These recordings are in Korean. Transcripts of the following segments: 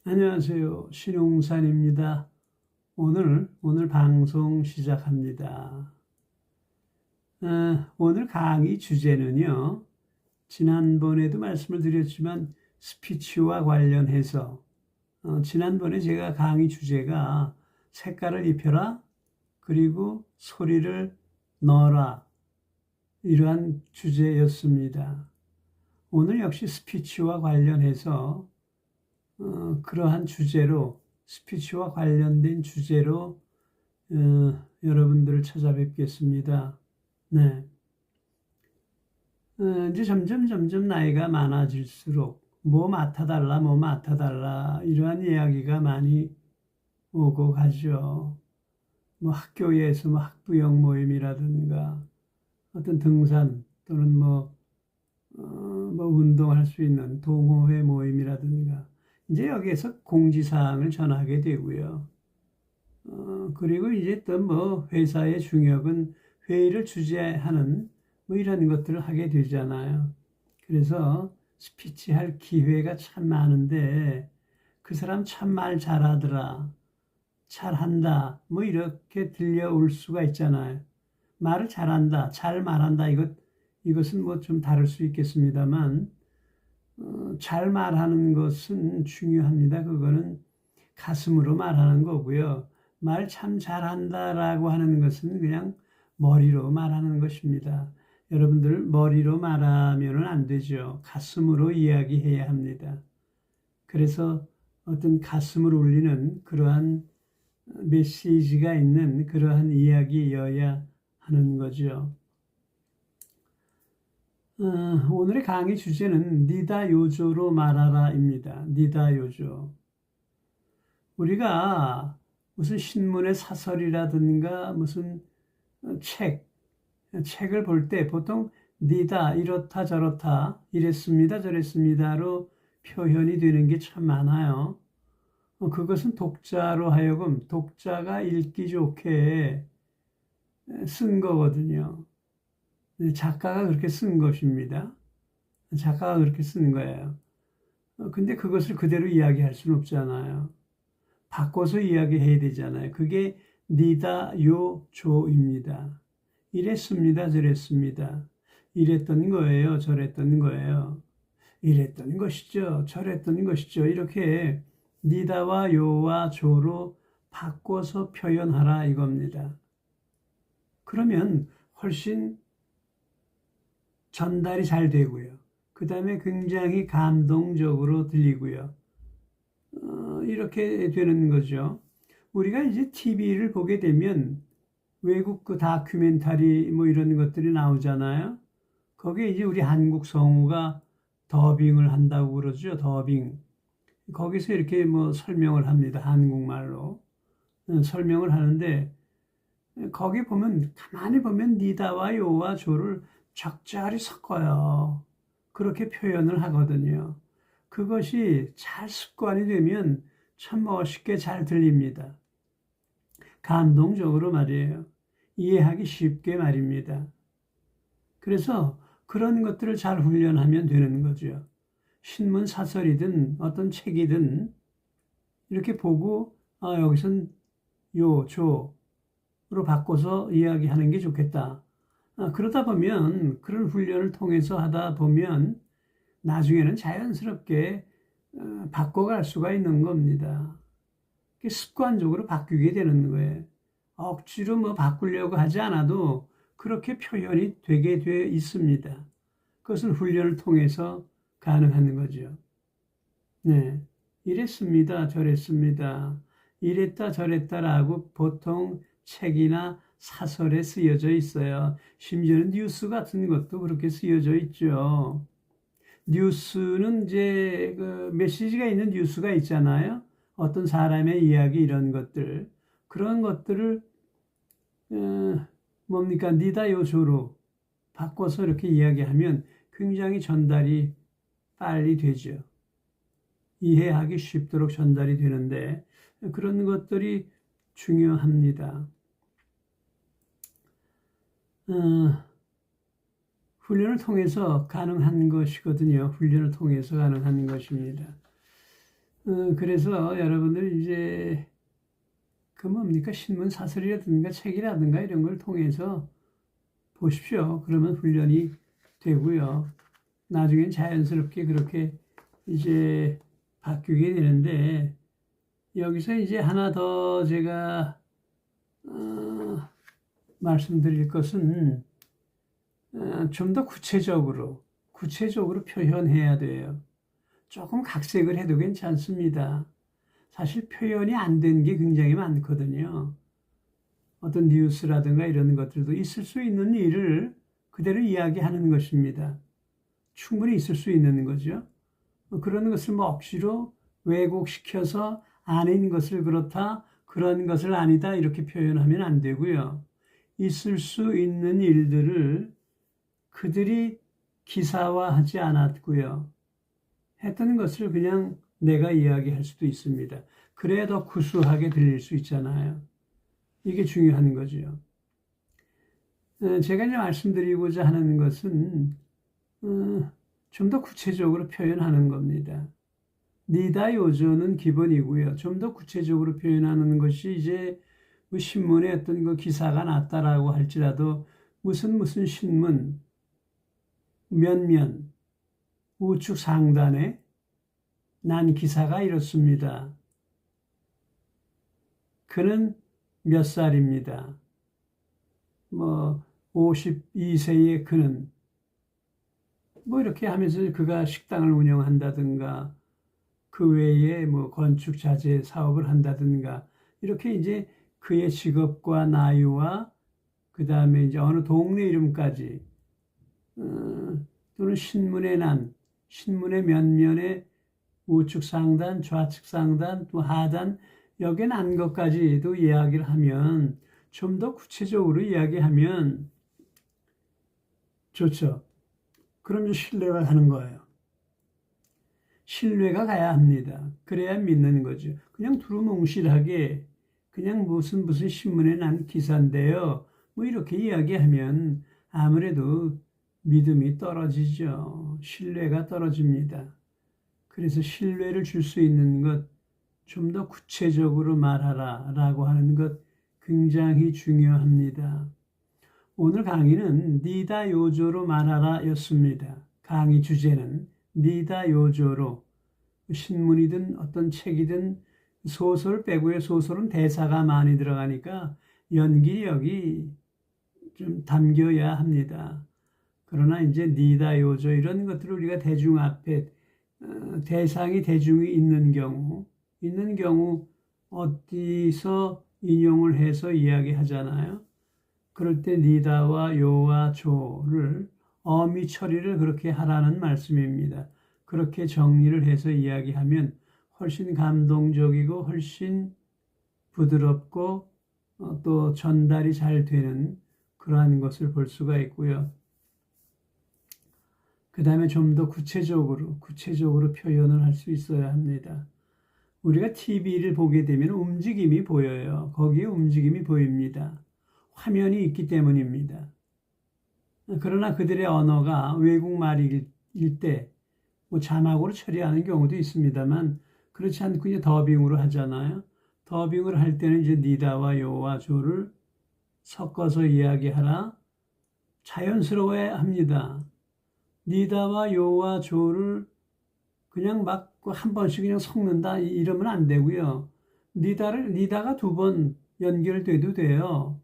안녕하세요. 신용산입니다. 오늘 방송 시작합니다. 오늘 강의 주제는요, 지난번에도 말씀을 드렸지만 스피치와 관련해서, 지난번에 제가 강의 주제가 색깔을 입혀라, 그리고 소리를 넣어라, 이러한 주제였습니다. 오늘 역시 스피치와 관련해서 그러한 주제로, 스피치와 관련된 주제로 여러분들을 찾아뵙겠습니다. 네. 이제 점점 나이가 많아질수록 뭐 맡아달라 이러한 이야기가 많이 오고 가죠. 뭐 학교에서 뭐 학부형 모임이라든가 어떤 등산 또는 뭐 운동할 수 있는 동호회 모임이라든가 이제 여기에서 공지사항을 전하게 되고요. 그리고 이제 또 뭐 회사의 중역은 회의를 주재하는 뭐 이런 것들을 하게 되잖아요. 그래서 스피치 할 기회가 참 많은데 그 사람 참 말 잘하더라, 잘한다, 뭐 이렇게 들려올 수가 있잖아요. 말을 잘한다, 잘 말한다, 이것은 뭐 좀 다를 수 있겠습니다만, 잘 말하는 것은 중요합니다. 그거는 가슴으로 말하는 거고요. 말 참 잘한다라고 하는 것은 그냥 머리로 말하는 것입니다. 여러분들 머리로 말하면 안 되죠. 가슴으로 이야기해야 합니다. 그래서 어떤 가슴을 울리는 그러한 메시지가 있는 그러한 이야기여야 하는 거죠. 오늘의 강의 주제는 니다 요조로 말하라입니다. 니다 요조. 우리가 무슨 신문의 사설이라든가 무슨 책을 볼 때 보통 니다 이렇다 저렇다 이랬습니다 저랬습니다로 표현이 되는 게 참 많아요. 그것은 독자로 하여금 독자가 읽기 좋게 쓴 거거든요. 작가가 그렇게 쓴 것입니다. 작가가 그렇게 쓴 거예요. 근데 그것을 그대로 이야기할 수는 없잖아요. 바꿔서 이야기해야 되잖아요. 그게 니다 요조입니다. 이랬습니다, 저랬습니다. 이랬던 거예요, 저랬던 거예요. 이랬던 것이죠, 저랬던 것이죠. 이렇게 니다와 요와 조로 바꿔서 표현하라 이겁니다. 그러면 훨씬 전달이 잘 되고요. 그 다음에 굉장히 감동적으로 들리고요. 이렇게 되는 거죠. 우리가 이제 TV를 보게 되면 외국 그 다큐멘터리 뭐 이런 것들이 나오잖아요. 거기에 이제 우리 한국 성우가 더빙을 한다고 그러죠. 더빙. 거기서 이렇게 뭐 설명을 합니다. 한국말로. 설명을 하는데 거기 보면 가만히 보면 니다와 요와 조를 적절히 섞어요. 그렇게 표현을 하거든요. 그것이 잘 습관이 되면 참 멋있게 잘 들립니다. 감동적으로 말이에요. 이해하기 쉽게 말입니다. 그래서 그런 것들을 잘 훈련하면 되는 거죠. 신문 사설이든 어떤 책이든 이렇게 보고 여기선 요, 조로 바꿔서 이야기하는 게 좋겠다. 그러다 보면 그런 훈련을 통해서 하다 보면 나중에는 자연스럽게 바꿔갈 수가 있는 겁니다. 습관적으로 바뀌게 되는 거예요. 억지로 뭐 바꾸려고 하지 않아도 그렇게 표현이 되게 돼 있습니다. 그것은 훈련을 통해서 가능한 거죠. 네. 이랬습니다. 저랬습니다. 이랬다 저랬다라고 보통 책이나 사설에 쓰여져 있어요. 심지어는 뉴스 같은 것도 그렇게 쓰여져 있죠. 뉴스는 이제 그 메시지가 있는 뉴스가 있잖아요. 어떤 사람의 이야기 이런 것들. 그런 것들을 뭡니까? 니다 요소로 바꿔서 이렇게 이야기하면 굉장히 전달이 빨리 되죠. 이해하기 쉽도록 전달이 되는데 그런 것들이 중요합니다. 훈련을 통해서 가능한 것이거든요. 훈련을 통해서 가능한 것입니다. 그래서 여러분들 이제 그 뭡니까? 신문 사설이라든가 책이라든가 이런 걸 통해서 보십시오. 그러면 훈련이 되고요. 나중엔 자연스럽게 그렇게 이제 바뀌게 되는데, 여기서 이제 하나 더 제가 말씀드릴 것은 좀 더 구체적으로 표현해야 돼요. 조금 각색을 해도 괜찮습니다. 사실 표현이 안 된 게 굉장히 많거든요. 어떤 뉴스라든가 이런 것들도 있을 수 있는 일을 그대로 이야기하는 것입니다. 충분히 있을 수 있는 거죠. 그런 것을 뭐 억지로 왜곡시켜서 아닌 것을 그렇다, 그런 것을 아니다 이렇게 표현하면 안 되고요. 있을 수 있는 일들을 그들이 기사화하지 않았고요. 했던 것을 그냥 내가 이야기할 수도 있습니다. 그래야 더 구수하게 들릴 수 있잖아요. 이게 중요한 거죠. 제가 이제 말씀드리고자 하는 것은 좀 더 구체적으로 표현하는 겁니다. 니다 요조는 기본이고요. 좀 더 구체적으로 표현하는 것이 이제 뭐 신문에 어떤 그 기사가 났다라고 할지라도 무슨 신문 몇몇 우측 상단에 난 기사가 이렇습니다. 그는 몇 살입니다. 뭐 52세의 그는 뭐 이렇게 하면서 그가 식당을 운영한다든가 그 외에 뭐 건축 자재 사업을 한다든가 이렇게 이제 그의 직업과 나이와 그 다음에 이제 어느 동네 이름까지 또는 신문의 면면에 우측 상단, 좌측 상단, 또 하단 여기에 난 것까지도 이야기를 하면 좀 더 구체적으로 이야기하면 좋죠. 그럼 이제 신뢰가 가는 거예요. 신뢰가 가야 합니다. 그래야 믿는 거죠. 그냥 두루뭉실하게 그냥 무슨 신문에 난 기사인데요. 뭐 이렇게 이야기하면 아무래도 믿음이 떨어지죠. 신뢰가 떨어집니다. 그래서 신뢰를 줄 수 있는 것, 좀 더 구체적으로 말하라 라고 하는 것 굉장히 중요합니다. 오늘 강의는 니다 요조로 말하라 였습니다. 강의 주제는 니다 요조로 신문이든 어떤 책이든 소설 빼고요. 소설은 대사가 많이 들어가니까 연기력이 좀 담겨야 합니다. 그러나 이제 니다 요조 이런 것들을 우리가 대중 앞에 대상이 대중이 있는 경우 어디서 인용을 해서 이야기하잖아요. 그럴 때 니다와 요와 조를 어미 처리를 그렇게 하라는 말씀입니다. 그렇게 정리를 해서 이야기하면 훨씬 감동적이고 훨씬 부드럽고 또 전달이 잘 되는 그러한 것을 볼 수가 있고요. 그 다음에 좀 더 구체적으로 표현을 할 수 있어야 합니다. 우리가 TV를 보게 되면 움직임이 보여요. 거기에 움직임이 보입니다. 화면이 있기 때문입니다. 그러나 그들의 언어가 외국말일 때 뭐 자막으로 처리하는 경우도 있습니다만 그렇지 않고 이제 더빙으로 하잖아요. 더빙을 할 때는 이제 니다와 요와 조를 섞어서 이야기하라. 자연스러워야 합니다. 니다와 요와 조를 그냥 막 한 번씩 그냥 섞는다 이러면 안 되고요. 니다가 두 번 연결돼도 돼요.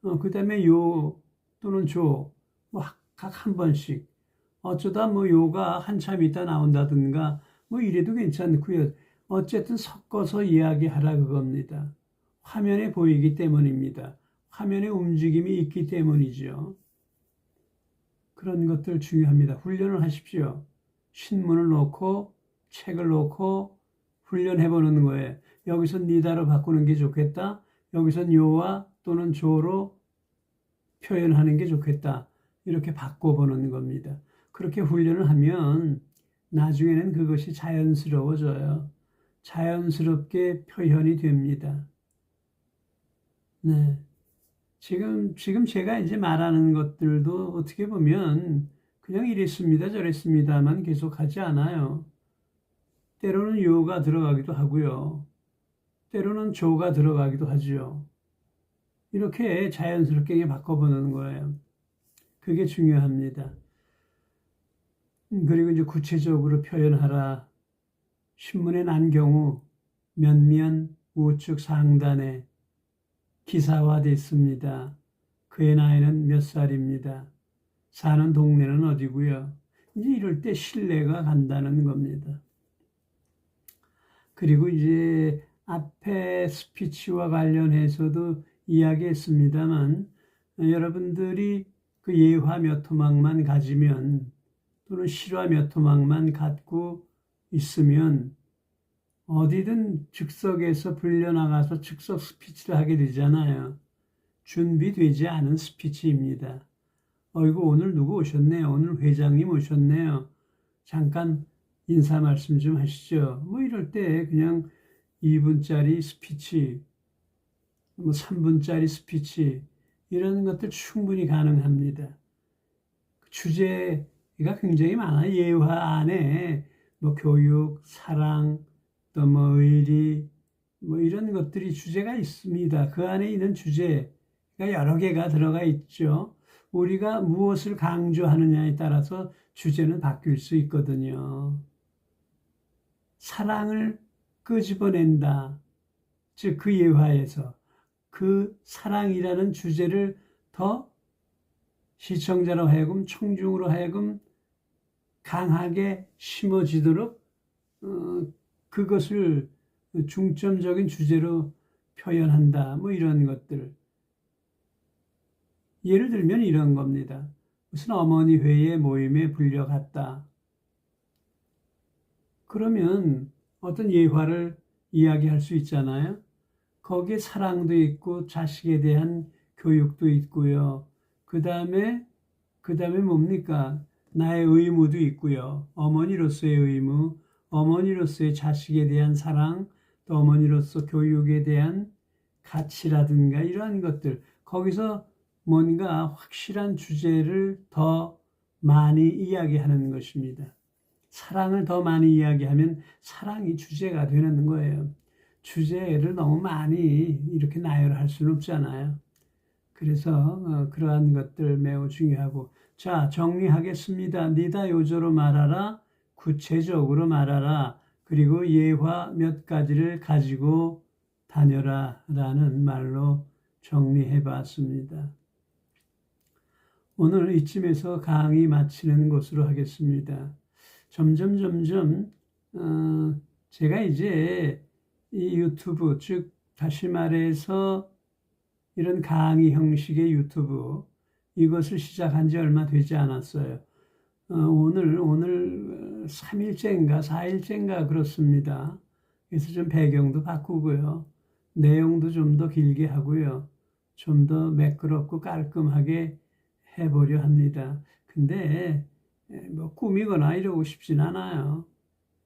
그 다음에 요 또는 조, 뭐 각 한 번씩. 어쩌다 뭐 요가 한참 있다 나온다든가 뭐 이래도 괜찮고요. 어쨌든 섞어서 이야기하라 그겁니다. 화면에 보이기 때문입니다. 화면에 움직임이 있기 때문이죠. 그런 것들 중요합니다. 훈련을 하십시오. 신문을 놓고 책을 놓고 훈련해보는 거예요. 여기서 니다로 바꾸는 게 좋겠다. 여기선 요와 또는 조로 표현하는 게 좋겠다. 이렇게 바꿔보는 겁니다. 그렇게 훈련을 하면 나중에는 그것이 자연스러워져요. 자연스럽게 표현이 됩니다. 네. 지금 제가 이제 말하는 것들도 어떻게 보면 그냥 이랬습니다, 저랬습니다만 계속 하지 않아요. 때로는 요가 들어가기도 하고요. 때로는 조가 들어가기도 하죠. 이렇게 자연스럽게 바꿔보는 거예요. 그게 중요합니다. 그리고 이제 구체적으로 표현하라. 신문에 난 경우 면면 우측 상단에 기사화됐습니다. 그의 나이는 몇 살입니다. 사는 동네는 어디고요. 이제 이럴 때 신뢰가 간다는 겁니다. 그리고 이제 앞에 스피치와 관련해서도 이야기했습니다만 여러분들이 그 예화 몇 토막만 가지면 또는 실화 몇 토막만 갖고 있으면 어디든 즉석에서 불려나가서 즉석 스피치를 하게 되잖아요. 준비되지 않은 스피치입니다. 어이구 오늘 누구 오셨네요. 오늘 회장님 오셨네요. 잠깐 인사 말씀 좀 하시죠. 뭐 이럴 때 그냥 2분짜리 스피치, 뭐 3분짜리 스피치 이런 것들 충분히 가능합니다. 주제가 굉장히 많아요. 예화 안에 뭐 교육, 사랑, 또 뭐 의리, 뭐 이런 것들이 주제가 있습니다. 그 안에 있는 주제가 여러 개가 들어가 있죠. 우리가 무엇을 강조하느냐에 따라서 주제는 바뀔 수 있거든요. 사랑을 끄집어낸다. 즉, 그 예화에서 그 사랑이라는 주제를 더 시청자로 하여금, 청중으로 하여금 강하게 심어지도록 그것을 중점적인 주제로 표현한다. 뭐 이런 것들. 예를 들면 이런 겁니다. 무슨 어머니 회의 모임에 불려갔다. 그러면 어떤 예화를 이야기할 수 있잖아요. 거기에 사랑도 있고 자식에 대한 교육도 있고요. 그 다음에 뭡니까? 나의 의무도 있고요. 어머니로서의 의무, 어머니로서의 자식에 대한 사랑, 또 어머니로서 교육에 대한 가치라든가 이러한 것들. 거기서 뭔가 확실한 주제를 더 많이 이야기하는 것입니다. 사랑을 더 많이 이야기하면 사랑이 주제가 되는 거예요. 주제를 너무 많이 이렇게 나열할 수는 없잖아요. 그래서 그러한 것들 매우 중요하고. 자, 정리하겠습니다. 니다 요조로 말하라. 구체적으로 말하라. 그리고 예화 몇 가지를 가지고 다녀라 라는 말로 정리해 봤습니다. 오늘 이쯤에서 강의 마치는 것으로 하겠습니다. 점점 제가 이제 이 유튜브, 즉 다시 말해서 이런 강의 형식의 유튜브 이것을 시작한 지 얼마 되지 않았어요. 오늘 3일째인가 4일째인가 그렇습니다. 그래서 좀 배경도 바꾸고요. 내용도 좀 더 길게 하고요. 좀 더 매끄럽고 깔끔하게 해보려 합니다. 근데 뭐 꾸미거나 이러고 싶진 않아요.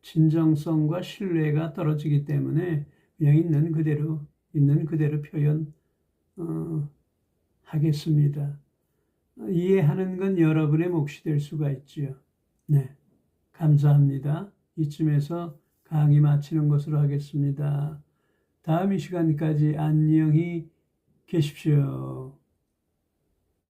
진정성과 신뢰가 떨어지기 때문에 그냥 있는 그대로 표현 하겠습니다. 이해하는 건 여러분의 몫이 될 수가 있지요. 네, 감사합니다. 이쯤에서 강의 마치는 것으로 하겠습니다. 다음 이 시간까지 안녕히 계십시오.